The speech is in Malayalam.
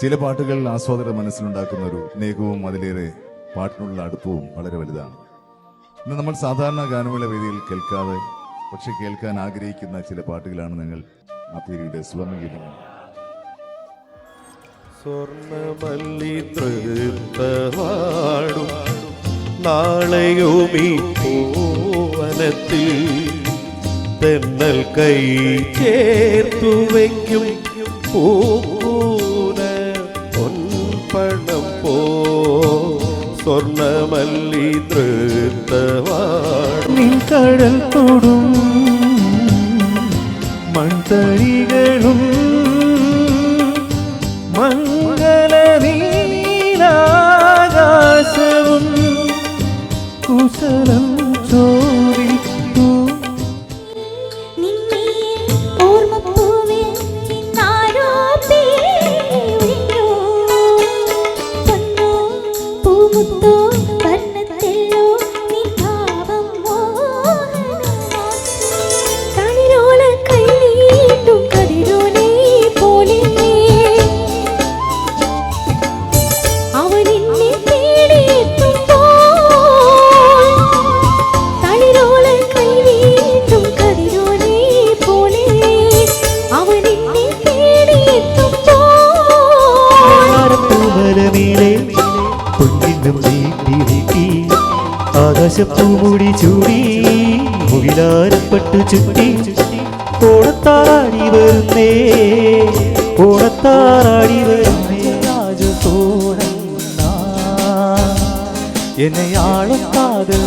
ചില പാട്ടുകൾ ആസ്വാദക മനസ്സിലുണ്ടാക്കുന്ന ഒരു സ്നേഹവും അതിലേറെ പാട്ടിനുള്ള അടുപ്പവും വളരെ വലുതാണ്. ഇന്ന് നമ്മൾ സാധാരണ ഗാനമേള വേദിയിൽ കേൾക്കാതെ പക്ഷെ കേൾക്കാൻ ആഗ്രഹിക്കുന്ന ചില പാട്ടുകളാണ് നിങ്ങൾ അപ്പീരിയുടെ സുവർണഗീതങ്ങൾ. സ്വർണമല്ലി തൃത്തവാടും നാളെയുമീ പൂവനത്തിൽ തെന്നൽ കൈ ചേർത്തു വയ്ക്കും പൂക്കൂന പൊൻപണം പോ സ്വർണമല്ലി തൃത്തവാടും കടൽ തൊടും മൺതരികളും മംഗളനീലാകാശവും കുശലം ചോദിച്ചു. ആകാശപ്പൂമുടി ചൂടി മുകിലാരപ്പെട്ടു ചുറ്റി ഓണത്താറാടി വരുന്നേ ഓണത്താറാടി വരുന്നേ രാജസോഴ എന്നെയാളും കാതൽ